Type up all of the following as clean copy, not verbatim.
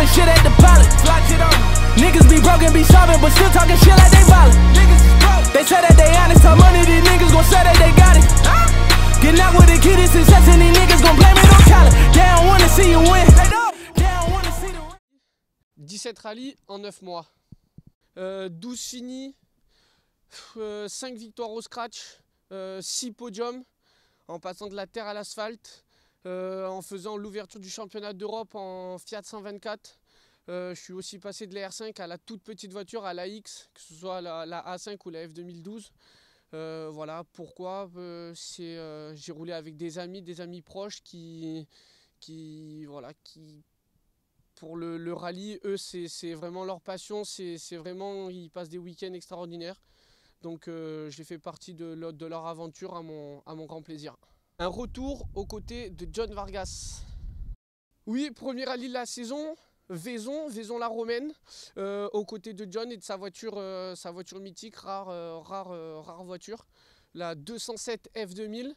throwing shit at the pilot. Niggas be broken, be sobbing, but still talking shit like they violent. They say that they honest, how money these niggas gon' say that they got it. Getting out with the kid is success and these niggas gon' blame it on talent. They don't wanna see you win. They don't wanna see the win. 17 rallyes en 9 mois. 12 finis, 5 victoires au scratch, 6 podiums, en passant de la terre à l'asphalte, en faisant l'ouverture du championnat d'Europe en Fiat 124. Je suis aussi passé de la R5 à la toute petite voiture, à la X, que ce soit la A5 ou la F2012. Voilà pourquoi j'ai roulé avec des amis proches qui pour le rallye, eux c'est vraiment leur passion, c'est vraiment, ils passent des week-ends extraordinaires. Donc j'ai fait partie de leur aventure à mon grand plaisir. Un retour aux côtés de John Vargas. Oui, premier rallye de la saison, Vaison-la-Romaine, aux côtés de John et de sa voiture mythique, rare voiture, la 207 F2000.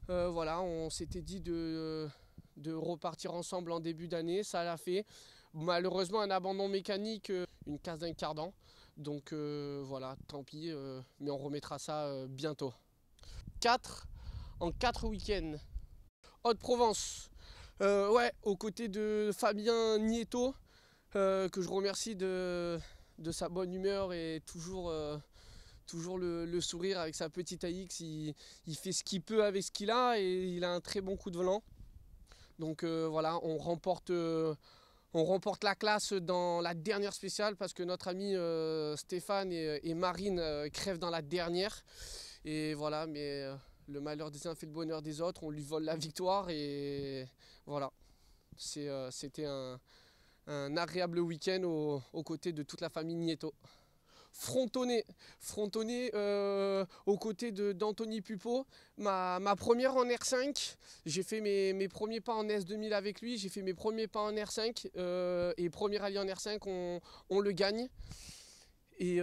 Voilà, on s'était dit de repartir ensemble en début d'année, ça l'a fait. Malheureusement, un abandon mécanique, une casse d'un cardan. Donc voilà, tant pis, mais on remettra ça bientôt. 4 week-ends. Haute-Provence, ouais, aux côtés de Fabien Nieto, que je remercie de sa bonne humeur et toujours le sourire avec sa petite AX. Il fait ce qu'il peut avec ce qu'il a et il a un très bon coup de volant. Donc voilà, on remporte la classe dans la dernière spéciale parce que notre ami Stéphane et Marine crèvent dans la dernière. Et voilà, mais le malheur des uns fait le bonheur des autres, on lui vole la victoire et voilà. C'était un agréable week-end aux côtés de toute la famille Nieto. Frontonné aux côtés d'Anthony Pupo, ma première en R5. J'ai fait mes premiers pas en S2000 avec lui, j'ai fait mes premiers pas en R5 et premier rallye en R5, on le gagne. Et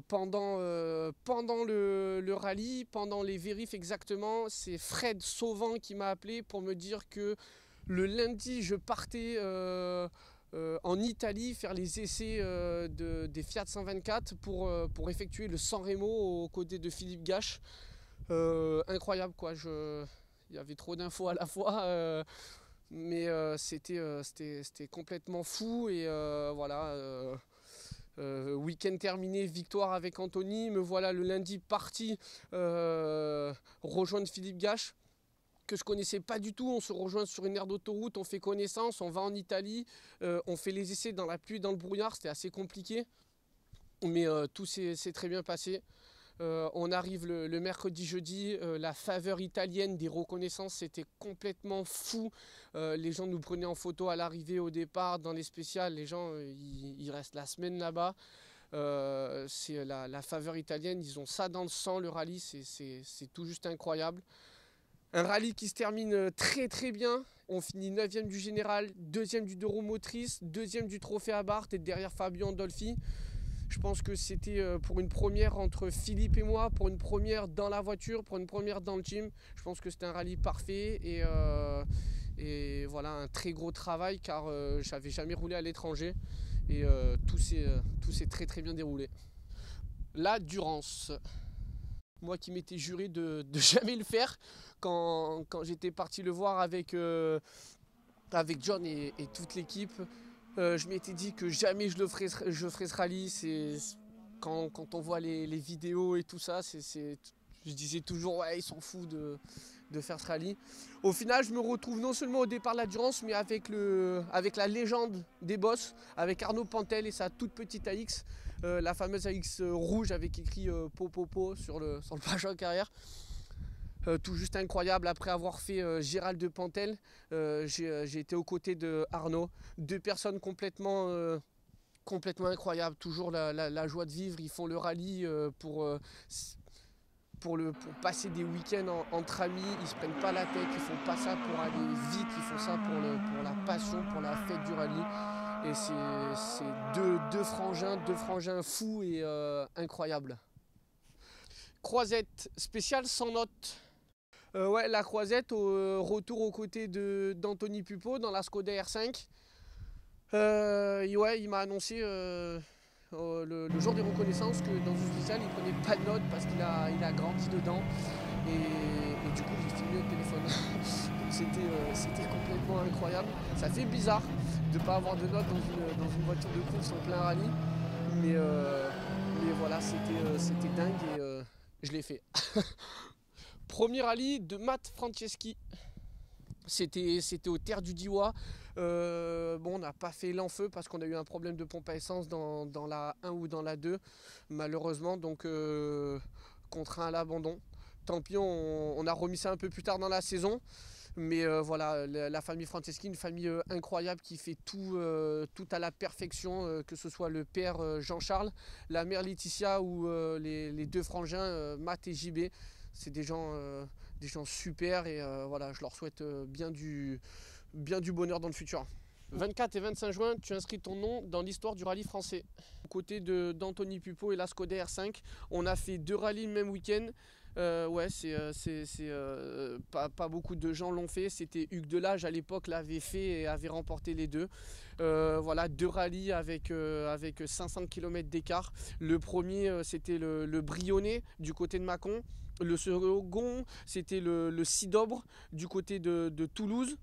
pendant le rallye, pendant les vérifs exactement, c'est Fred Sauvant qui m'a appelé pour me dire que le lundi je partais en Italie faire les essais des Fiat 124 pour effectuer le San Remo aux côtés de Philippe Gache. Incroyable quoi, il y avait trop d'infos à la fois, mais c'était complètement fou et voilà. Week-end terminé, victoire avec Anthony, me voilà le lundi parti rejoindre Philippe Gache, que je connaissais pas du tout. On se rejoint sur une aire d'autoroute, on fait connaissance, on va en Italie, on fait les essais dans la pluie, dans le brouillard, c'était assez compliqué, mais tout s'est très bien passé. On arrive le mercredi, jeudi, la faveur italienne des reconnaissances, c'était complètement fou. Les gens nous prenaient en photo à l'arrivée, au départ, dans les spéciales. Les gens, ils restent la semaine là-bas. C'est la faveur italienne, ils ont ça dans le sang, le rallye, c'est tout juste incroyable. Un rallye qui se termine très très bien. On finit 9e du général, 2e du Doro Motrice, 2e du trophée Abarth et derrière Fabio Andolfi. Je pense que c'était pour une première entre Philippe et moi, pour une première dans la voiture, pour une première dans le team. Je pense que c'était un rallye parfait et voilà, un très gros travail car j'avais jamais roulé à l'étranger et tout s'est très très bien déroulé. La Durance. Moi qui m'étais juré de jamais le faire quand j'étais parti le voir avec John et toute l'équipe. Je m'étais dit que jamais je ferais ce rallye. Quand on voit les vidéos et tout ça, je disais toujours ouais, ils s'en foutent de faire ce rallye. Au final, je me retrouve non seulement au départ de la Durance, mais avec la légende des boss, avec Arnaud Pantel et sa toute petite AX, la fameuse AX rouge avec écrit Popopo sur le pare-choc arrière. Tout juste incroyable. Après avoir fait Gérald de Pantel, j'ai été aux côtés de Arnaud, deux personnes complètement incroyables, toujours la joie de vivre. Ils font le rallye pour passer des week-ends entre amis, ils se prennent pas la tête, ils font pas ça pour aller vite, ils font ça pour la passion, pour la fête du rallye. Et c'est deux frangins fous et incroyables. Croisette spéciale sans note. Ouais, la croisette, retour aux côtés d'Anthony Pupo dans la Skoda R5. Et ouais, il m'a annoncé le jour des reconnaissances que dans une spéciale, il prenait pas de notes parce qu'il a grandi dedans. Et du coup, j'ai filmé au téléphone. C'était complètement incroyable. Ça fait bizarre de ne pas avoir de notes dans une voiture de course en plein rallye. Mais voilà, c'était dingue et je l'ai fait. Premier rallye de Matt Franceschi. C'était aux terres du Diois. Bon, on n'a pas fait l'enfeu parce qu'on a eu un problème de pompe à essence dans la 1 ou dans la 2, malheureusement. Donc, contraint à l'abandon. Tant pis, on a remis ça un peu plus tard dans la saison. Mais voilà, la famille Franceschi, une famille incroyable qui fait tout à la perfection, que ce soit le père Jean-Charles, la mère Laetitia ou les deux frangins Matt et JB. C'est des gens super et voilà, je leur souhaite bien du bonheur dans le futur. 24 et 25 juin, tu inscris ton nom dans l'histoire du rallye français. Aux côtés d'Anthony Pupo et la Skoda R5, on a fait 2 rallyes le même week-end. Ouais, pas beaucoup de gens l'ont fait. C'était Hugues Delage à l'époque l'avait fait et avait remporté les 2. Voilà, 2 rallyes avec 500 km d'écart. Le premier, c'était le Brionnais du côté de Mâcon. Le second, c'était le Cidobre du côté de Toulouse.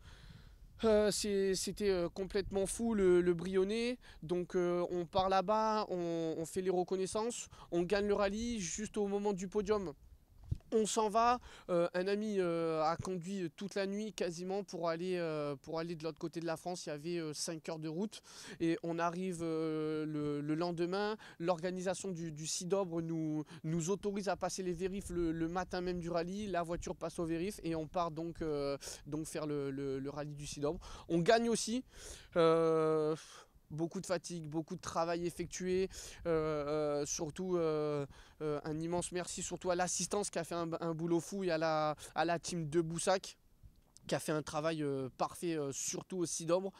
C'était complètement fou le Brionnais. Donc on part là-bas, on fait les reconnaissances, on gagne le rallye juste au moment du podium. On s'en va, un ami a conduit toute la nuit quasiment pour aller de l'autre côté de la France. Il y avait 5 heures de route et on arrive le lendemain. L'organisation du Cidobre nous autorise à passer les vérifs le matin même du rallye. La voiture passe au vérif et on part donc faire le rallye du Cidobre. On gagne aussi. Beaucoup de fatigue, beaucoup de travail effectué, surtout un immense merci surtout à l'assistance qui a fait un boulot fou et à la team de Boussac qui a fait un travail parfait, surtout au Cidobre.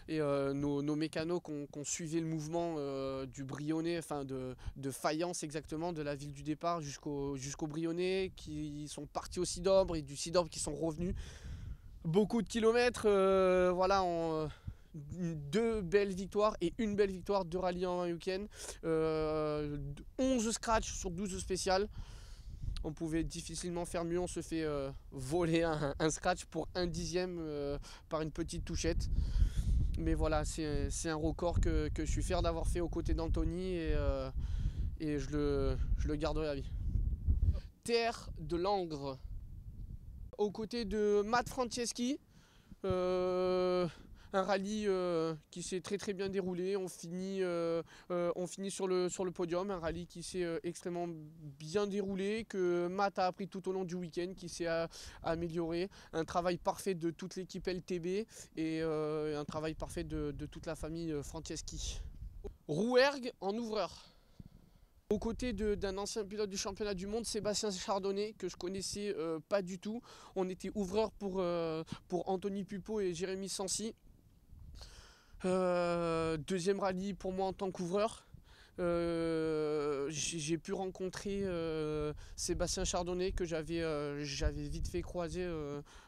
Et nos mécanos qui ont suivi le mouvement du Brionnais, enfin de Fayence exactement, de la ville du départ jusqu'au Brionnais, qui sont partis au Cidobre et du Cidobre qui sont revenus. Beaucoup de kilomètres, voilà, 2 belles victoires et une belle victoire de rallye en un week-end. 11 scratch sur 12 spéciales. On pouvait difficilement faire mieux. On se fait voler un scratch pour 1/10 par une petite touchette. Mais voilà, c'est un record que je suis fier d'avoir fait aux côtés d'Anthony et je le garderai à vie. Terre de Langres. Aux côtés de Matt Franceschi. Un rallye qui s'est très bien déroulé. On finit sur le podium. Un rallye qui s'est extrêmement bien déroulé, que Matt a appris tout au long du week-end, qui s'est amélioré. Un travail parfait de toute l'équipe LTB et un travail parfait de toute la famille Franceschi. Rouergue en ouvreur. Aux côtés d'un ancien pilote du championnat du monde, Sébastien Chardonnay, que je connaissais pas du tout. On était ouvreurs pour Anthony Pupo et Jérémy Sancy. Deuxième rallye pour moi en tant qu'ouvreur. J'ai pu rencontrer Sébastien Chardonnay que j'avais vite fait croiser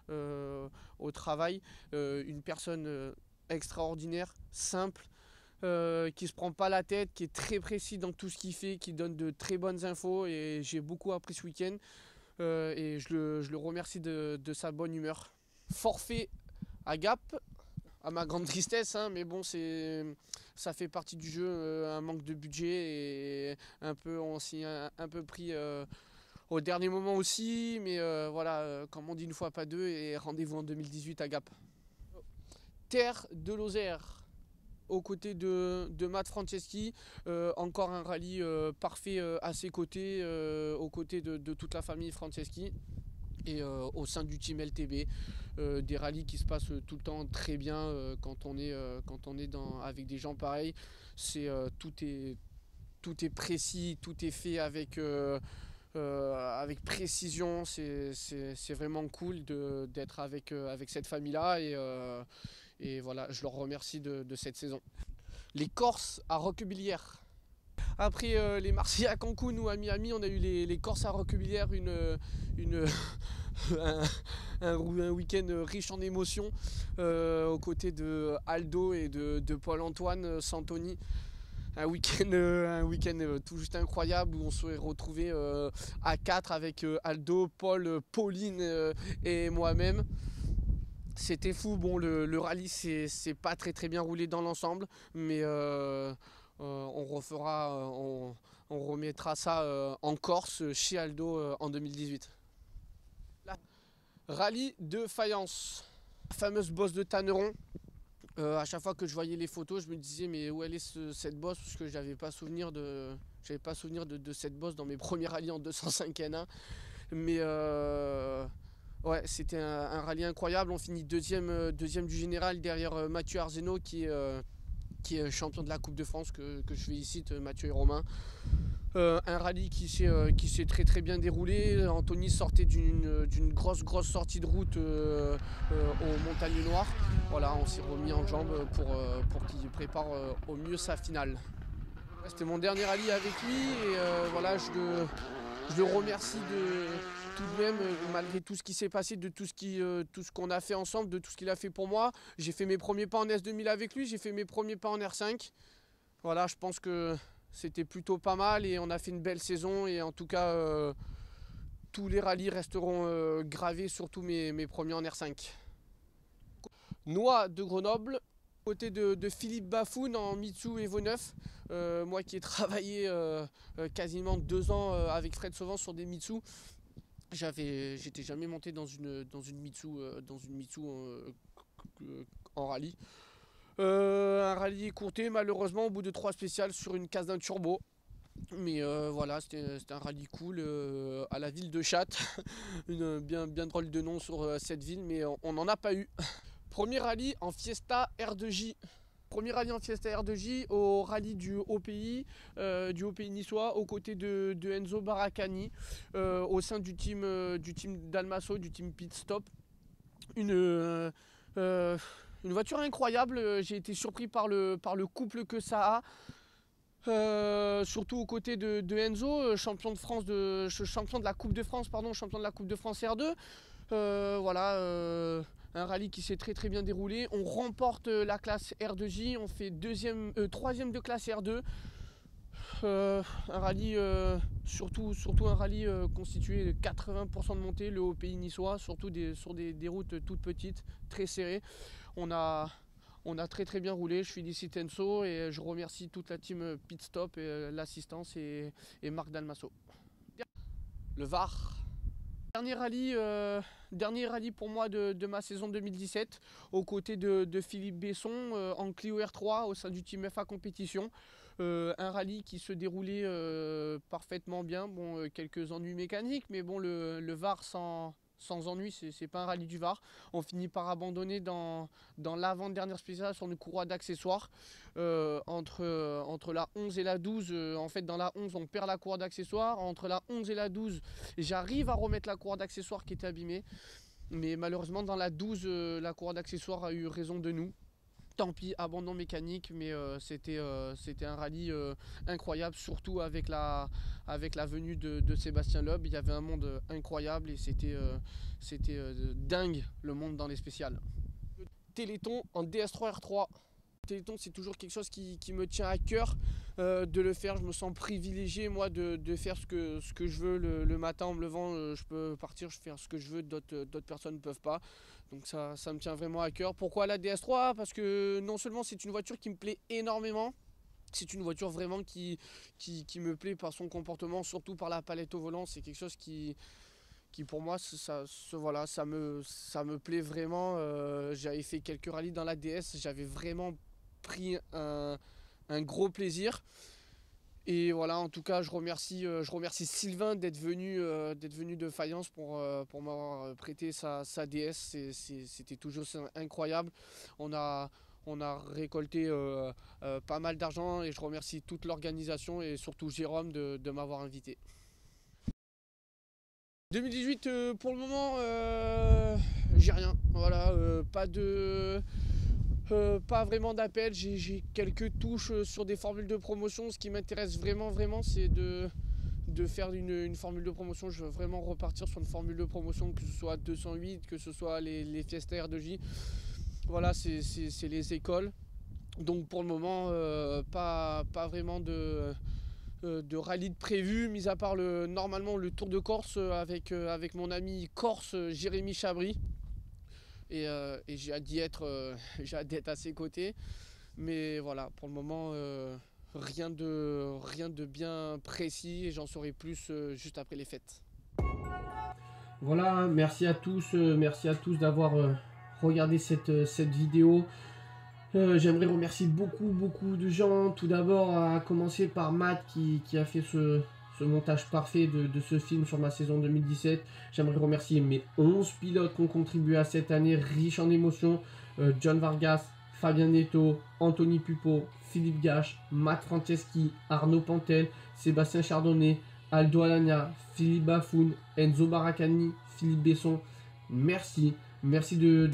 au travail. Une personne extraordinaire, simple, qui se prend pas la tête, qui est très précis dans tout ce qu'il fait, qui donne de très bonnes infos et j'ai beaucoup appris ce week-end et je le remercie de sa bonne humeur. Forfait à Gap. À ma grande tristesse, hein, mais bon, ça fait partie du jeu, un manque de budget et on s'y a un peu pris au dernier moment aussi, mais voilà, comme on dit une fois pas deux, et rendez-vous en 2018 à Gap. Terre de Lozère, aux côtés de Matt Franceschi, encore un rallye parfait à ses côtés, aux côtés de toute la famille Franceschi. Et au sein du team LTB, des rallyes qui se passent tout le temps très bien quand on est avec des gens pareils. Tout est précis, tout est fait avec précision. C'est vraiment cool d'être avec cette famille-là et voilà, je leur remercie de cette saison. Les Corses à Roquebillière. Après les Marseillais à Cancun ou à Miami, on a eu les Corses à Roquebillière, un, un week-end riche en émotions aux côtés de Aldo et de Paul-Antoine Santoni. Un week-end tout juste incroyable où on s'est retrouvé à 4 avec Aldo, Paul, Pauline et moi-même. C'était fou. Bon, le rallye c'est pas très bien roulé dans l'ensemble, mais on remettra ça en Corse chez Aldo en 2018. Là, rallye de Fayence, la fameuse bosse de Tanneron. À chaque fois que je voyais les photos, je me disais mais où elle est cette bosse, parce que j'avais pas souvenir de cette bosse dans mes premiers rallyes en 205 N1. Mais ouais, c'était un rallye incroyable. On finit deuxième du général derrière Mathieu Arzeno qui est champion de la Coupe de France que je félicite, Mathieu et Romain. Un rallye qui s'est très bien déroulé. Anthony sortait d'une grosse sortie de route aux Montagnes Noires. Voilà, on s'est remis en jambes pour qu'il prépare au mieux sa finale. C'était mon dernier rallye avec lui et voilà, je le remercie tout de même, malgré tout ce qui s'est passé, de tout ce qu'on a fait ensemble, de tout ce qu'il a fait pour moi. J'ai fait mes premiers pas en S2000 avec lui, j'ai fait mes premiers pas en R5. Voilà, je pense que c'était plutôt pas mal et on a fait une belle saison. Et en tout cas, tous les rallyes resteront gravés, surtout mes premiers en R5. Noix de Grenoble, côté de Philippe Bafoun en Mitsu Evo 9. Moi qui ai travaillé quasiment 2 ans avec Fred Sauvant sur des Mitsu. J'étais jamais monté dans une Mitsu en rallye. Un rallye écourté malheureusement au bout de 3 spéciales sur une case d'un turbo. Mais voilà, c'était un rallye cool à la ville de Châtes. bien drôle de nom sur cette ville, mais on n'en a pas eu. Premier rallye en Fiesta R2J. Premier rallye en Fiesta R2J au rallye du Haut-Pays niçois, aux côtés de Enzo Baracani, au sein du team Dalmasso, du team Pit Stop. Une voiture incroyable, j'ai été surpris par le couple que ça a. Surtout aux côtés de Enzo, champion de la Coupe de France, champion de la Coupe de France R2. Voilà, un rallye qui s'est très bien déroulé. On remporte la classe R2J, on fait troisième de classe R2. Un rallye, surtout un rallye constitué de 80% de montée, le Haut-Pays niçois, surtout sur des routes toutes petites, très serrées. On a très bien roulé. Je félicite Enzo et je remercie toute la team Pit Stop, et l'assistance et Marc Dalmasso. Le Var. Dernier rallye pour moi de ma saison 2017, aux côtés de Philippe Besson en Clio R3 au sein du team FA Compétition. Un rallye qui se déroulait parfaitement bien. Bon, quelques ennuis mécaniques, mais bon, le Var sans ennui, c'est pas un rallye du Var. On finit par abandonner dans l'avant-dernière spéciale sur une courroie d'accessoires entre la 11 et la 12. En fait, dans la 11, on perd la courroie d'accessoires. Entre la 11 et la 12, j'arrive à remettre la courroie d'accessoires qui était abîmée. Mais malheureusement, dans la 12, la courroie d'accessoires a eu raison de nous. Tant pis, abandon mécanique, mais c'était un rallye incroyable, surtout avec la venue de Sébastien Loeb. Il y avait un monde incroyable et c'était dingue, le monde dans les spéciales. Téléthon en DS3 R3. Téléthon, c'est toujours quelque chose qui me tient à cœur de le faire. Je me sens privilégié, moi, de faire ce que je veux le matin en me levant. Je peux partir, je peux faire ce que je veux, d'autres personnes ne peuvent pas. Donc ça me tient vraiment à cœur. Pourquoi la DS3 ? Parce que non seulement c'est une voiture qui me plaît énormément, c'est une voiture vraiment qui me plaît par son comportement, surtout par la palette au volant. C'est quelque chose qui pour moi, ça me plaît vraiment. J'avais fait quelques rallyes dans la DS, j'avais vraiment pris un gros plaisir. Et voilà, en tout cas, je remercie Sylvain d'être venu de Fayence pour m'avoir prêté sa DS. C'était toujours incroyable. On a récolté pas mal d'argent et je remercie toute l'organisation et surtout Jérôme de m'avoir invité. 2018, pour le moment, j'ai rien. Voilà, pas de Pas vraiment d'appel, j'ai quelques touches sur des formules de promotion. Ce qui m'intéresse vraiment, c'est de faire une formule de promotion. Je veux vraiment repartir sur une formule de promotion, que ce soit 208, que ce soit les Fiesta R2J. Voilà, c'est les écoles. Donc pour le moment, pas vraiment de rallye de prévu, mis à part normalement le Tour de Corse avec mon ami corse Jérémy Chabry. Et j'ai hâte d'être à ses côtés. Mais voilà, pour le moment, rien de bien précis, et j'en saurai plus juste après les fêtes. Voilà, merci à tous d'avoir regardé cette vidéo. J'aimerais remercier beaucoup de gens. Tout d'abord, à commencer par Matt qui a fait ce montage parfait de ce film sur ma saison 2017. J'aimerais remercier mes 11 pilotes qui ont contribué à cette année riche en émotions. John Vargas, Fabien Neto, Anthony Pupo, Philippe Gache, Matt Franceschi, Arnaud Pantel, Sébastien Chardonnay, Aldo Alagna, Philippe Bafoun, Enzo Baracani, Philippe Besson. Merci de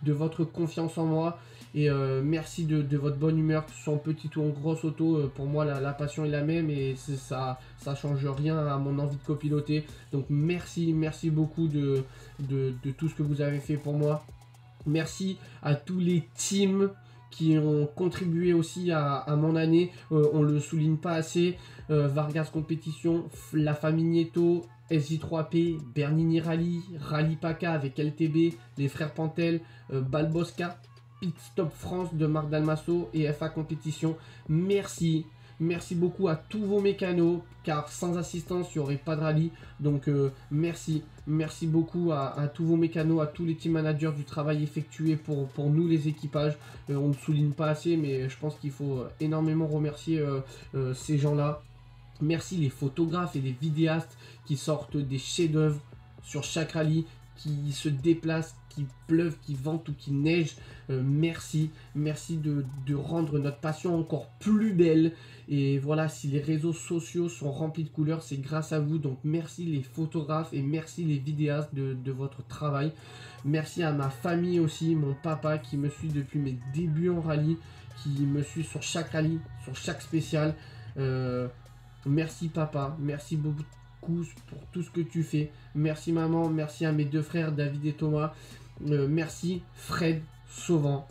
votre confiance en moi. Et merci de votre bonne humeur, que ce soit en petite ou en grosse auto. Pour moi, la passion est la même et ça change rien à mon envie de copiloter. Donc merci beaucoup de tout ce que vous avez fait pour moi. Merci à tous les teams qui ont contribué aussi à mon année. On le souligne pas assez. Vargas Compétition, la famille Nieto, SJ3P, Bernini Rally, Rally Paca avec LTB, les frères Pantel, Balbosca, Pit Stop France de Marc Dalmasso et FA Compétition. Merci beaucoup à tous vos mécanos, car sans assistance, il n'y aurait pas de rallye. Donc merci beaucoup à tous vos mécanos, à tous les team managers du travail effectué pour nous les équipages. On ne souligne pas assez, mais je pense qu'il faut énormément remercier ces gens-là. Merci les photographes et les vidéastes qui sortent des chefs-d'œuvre sur chaque rallye, qui se déplacent, qui pleuve, qui vente ou qui neige. Merci de rendre notre passion encore plus belle. Et voilà, si les réseaux sociaux sont remplis de couleurs, c'est grâce à vous. Donc merci les photographes et merci les vidéastes de votre travail. Merci à ma famille aussi, mon papa qui me suit depuis mes débuts en rallye, qui me suit sur chaque rallye, sur chaque spécial. Merci papa, merci beaucoup pour tout ce que tu fais. Merci maman, merci à mes deux frères David et Thomas. Merci Fred Sauvant.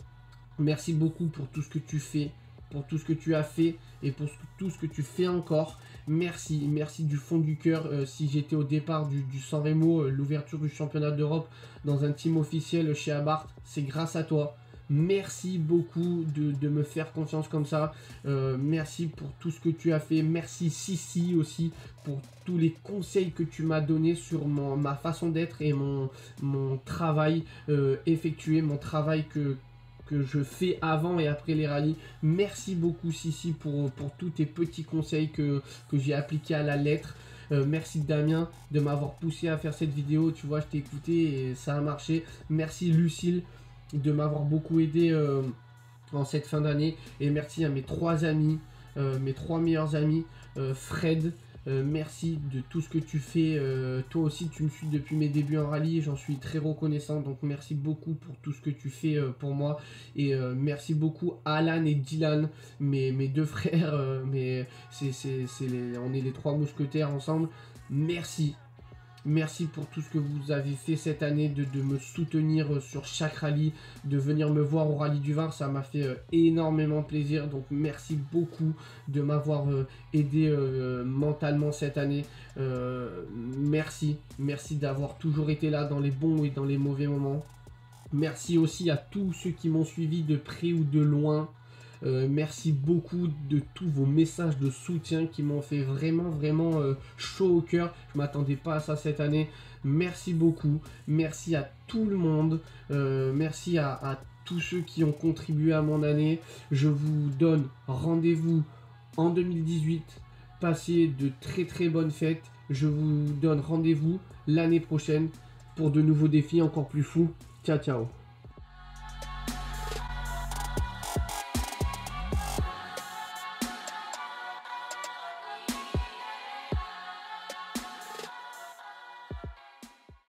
Merci beaucoup pour tout ce que tu fais, pour tout ce que tu as fait et pour tout ce que tu fais encore. Merci du fond du cœur. Si j'étais au départ du San Remo, l'ouverture du championnat d'Europe dans un team officiel chez Abarth, c'est grâce à toi. Merci beaucoup de me faire confiance comme ça. Merci pour tout ce que tu as fait. Merci Sissi aussi pour tous les conseils que tu m'as donnés sur ma façon d'être et mon travail effectué, mon travail que je fais avant et après les rallyes. Merci beaucoup Sissi pour tous tes petits conseils que j'ai appliqués à la lettre. Merci Damien de m'avoir poussé à faire cette vidéo. Tu vois, je t'ai écouté et ça a marché. Merci Lucille de m'avoir beaucoup aidé en cette fin d'année. Et merci à mes 3 amis, mes 3 meilleurs amis. Fred, merci de tout ce que tu fais. Toi aussi, tu me suis depuis mes débuts en rallye et j'en suis très reconnaissant. Donc merci beaucoup pour tout ce que tu fais pour moi. Et merci beaucoup Alan et Dylan, mes 2 frères. On est les 3 mousquetaires ensemble. Merci pour tout ce que vous avez fait cette année, de me soutenir sur chaque rallye, de venir me voir au rallye du Var, ça m'a fait énormément plaisir. Donc merci beaucoup de m'avoir aidé mentalement cette année. Merci d'avoir toujours été là dans les bons et dans les mauvais moments. Merci aussi à tous ceux qui m'ont suivi de près ou de loin. Merci beaucoup de tous vos messages de soutien qui m'ont fait vraiment chaud au cœur. Je m'attendais pas à ça cette année. Merci beaucoup. Merci à tout le monde. Merci à tous ceux qui ont contribué à mon année. Je vous donne rendez-vous en 2018. Passez de très bonnes fêtes. Je vous donne rendez-vous l'année prochaine pour de nouveaux défis encore plus fous. Ciao.